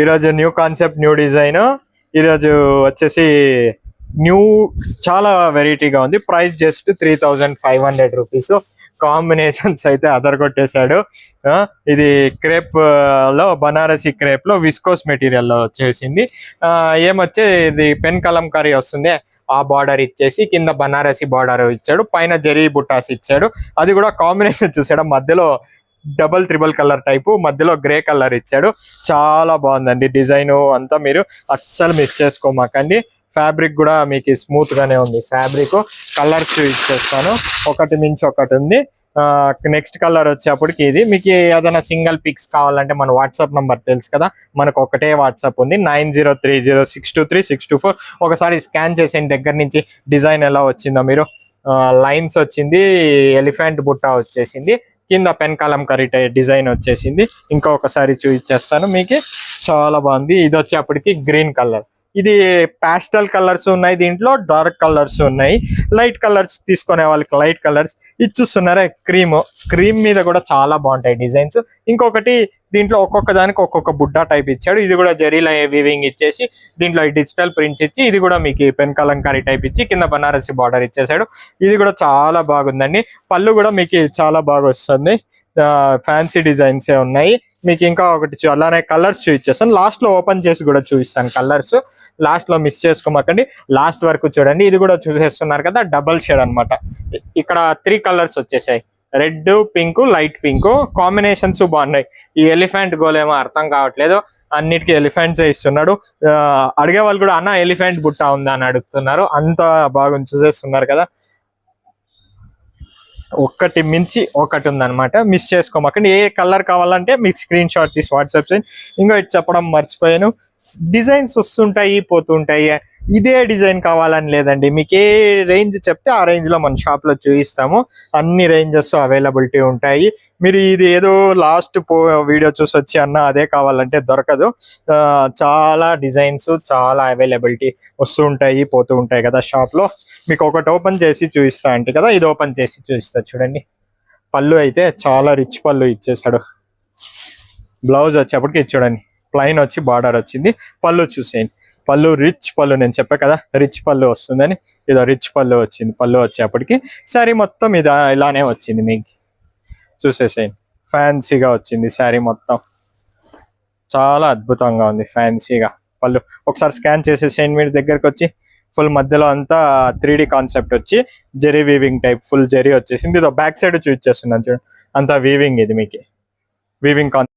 ఈరోజు new concept, new design. ఈరోజు వచ్చేసి న్యూ చాలా వెరైటీగా ఉంది. Price just 3500 rupees. కాంబినేషన్స్ అయితే అదరగొట్టేశాడు. ఇది క్రేప్ లో, బనారసి క్రేప్ లో విస్కోస్ మెటీరియల్ లో వచ్చేసింది. ఏమొచ్చే ఇది పెన్ కలంకారీ వస్తుంది. ఆ బార్డర్ ఇచ్చేసి కింద బనారసి బార్డర్ ఇచ్చాడు, పైన జరీ బుట్టాస్ ఇచ్చాడు. అది కూడా కాంబినేషన్ చూసాడు, మధ్యలో డబల్ త్రిబుల్ కలర్ టైపు, మధ్యలో గ్రే కలర్ ఇచ్చాడు. చాలా బాగుందండి డిజైన్ అంతా. మీరు అస్సలు మిస్ చేసుకోమాకండి. ఫ్యాబ్రిక్ కూడా మీకు స్మూత్ గానే ఉంది. ఫ్యాబ్రిక్ కలర్స్ ఇచ్చేస్తాను, ఒకటి మించి ఒకటి ఉంది. నెక్స్ట్ కలర్ వచ్చేప్పటికి ఇది. మీకు ఏదైనా సింగిల్ పిక్స్ కావాలంటే మన వాట్సాప్ నంబర్ తెలుసు కదా, మనకు ఒకటే వాట్సాప్ ఉంది, 9030623624. ఒకసారి స్కాన్ చేసేయండి దగ్గర నుంచి డిజైన్ ఎలా వచ్చిందో. మీరు లైన్స్ వచ్చింది, ఎలిఫెంట్ బుట్ట వచ్చేసింది, కింద పెన్ కలంకారీ డిజైన్ వచ్చేసింది. ఇంకొకసారి చూపించేస్తాను మీకు. చాలా బాగుంది. ఇది వచ్చేప్పటికి గ్రీన్ కలర్. ఇది పాస్టల్ కలర్స్ ఉన్నాయి, దీంట్లో డార్క్ కలర్స్ ఉన్నాయి. లైట్ కలర్స్ తీసుకునే వాళ్ళకి లైట్ కలర్స్. ఇది చూస్తున్నారా, క్రీమ్ మీద కూడా చాలా బాగుంటాయి డిజైన్స్. ఇంకొకటి దీంట్లో ఒక్కొక్క దానికి ఒక్కొక్క బుడ్డా టైప్ ఇచ్చాడు. ఇది కూడా జరీలా వీవింగ్ ఇచ్చేసి దీంట్లో డిజిటల్ ప్రింట్స్ ఇచ్చి, ఇది కూడా మీకు పెన్ కలంకారీ టైప్ ఇచ్చి కింద బనారసి బార్డర్ ఇచ్చేసాడు. ఇది కూడా చాలా బాగుందండి. పళ్ళు కూడా మీకు చాలా బాగా వస్తుంది. ఫ్యాన్సీ డిజైన్స్ ఉన్నాయి మీకు. ఇంకా ఒకటి అలానే కలర్స్ చూపించేస్తాను, లాస్ట్ లో ఓపెన్ చేసి కూడా చూపిస్తాను కలర్స్. లాస్ట్ లో మిస్ చేసుకోమాకండి, లాస్ట్ వరకు చూడండి. ఇది కూడా చూసేస్తున్నారు కదా, డబల్ షేడ్ అన్నమాట. ఇక్కడ 3 కలర్స్ వచ్చేసాయి, red, pink, light pink. Combinations బాగున్నాయి. ఈ ఎలిఫెంట్ గోల్ ఏమో అర్థం కావట్లేదు, అన్నిటికీ ఎలిఫెంట్స్ ఇస్తున్నాడు. అడిగే వాళ్ళు కూడా అన్న ఎలిఫెంట్ బుట్ట ఉందా అని అడుగుతున్నారు. అంత బాగా చూసేస్తున్నారు కదా. ఒక్కటి మించి ఒకటి ఉందన్నమాట, మిస్ చేసుకోమాకండి. ఏ కలర్ కావాలంటే మీకు స్క్రీన్ షాట్ తీసి వాట్సాప్ చేయండి. ఇంకో ఇటు చెప్పడం మర్చిపోయాను, డిజైన్స్ వస్తుంటాయి పోతుంటాయి. ఇదే డిజైన్ కావాలని లేదండి, మీకు ఏ రేంజ్ చెప్తే ఆ రేంజ్ లో మన షాప్ లో చూపిస్తాము. అన్ని రేంజెస్ అవైలబిలిటీ ఉంటాయి. మీరు ఇది ఏదో లాస్ట్ వీడియో చూసి వచ్చి అన్న అదే కావాలంటే దొరకదు. చాలా డిజైన్స్, చాలా అవైలబిలిటీ వస్తూ ఉంటాయి పోతూ ఉంటాయి కదా షాప్ లో. మీకు ఒకటి ఓపెన్ చేసి చూపిస్తా అంటే కదా, ఇది ఓపెన్ చేసి చూపిస్తా చూడండి. పళ్ళు అయితే చాలా రిచ్ పళ్ళు ఇచ్చేసాడు. బ్లౌజ్ వచ్చేప్పటికి ఇది చూడండి, ప్లైన్ వచ్చి బార్డర్ వచ్చింది. పళ్ళు చూసేయండి, పళ్ళు రిచ్ పళ్ళు. నేను చెప్పా కదా రిచ్ పళ్ళు వస్తుందని, ఇదో రిచ్ పళ్ళు వచ్చింది. పళ్ళు వచ్చేప్పటికి శారీ మొత్తం ఇది ఇలానే వచ్చింది. మీకు చూసేసేయండి, ఫ్యాన్సీగా వచ్చింది శారీ మొత్తం. చాలా అద్భుతంగా ఉంది ఫ్యాన్సీగా. పళ్ళు ఒకసారి స్కాన్ చేసేసేయండి మీరు దగ్గరకు వచ్చి. ఫుల్ మధ్యలో అంతా 3D కాన్సెప్ట్ వచ్చి zari weaving type, full zari వచ్చేసింది. ఇదో బ్యాక్ సైడ్ చూపించేస్తున్నాను చూడండి, అంతా వీవింగ్. ఇది మీకు వీవింగ్ కాన్సెప్ట్.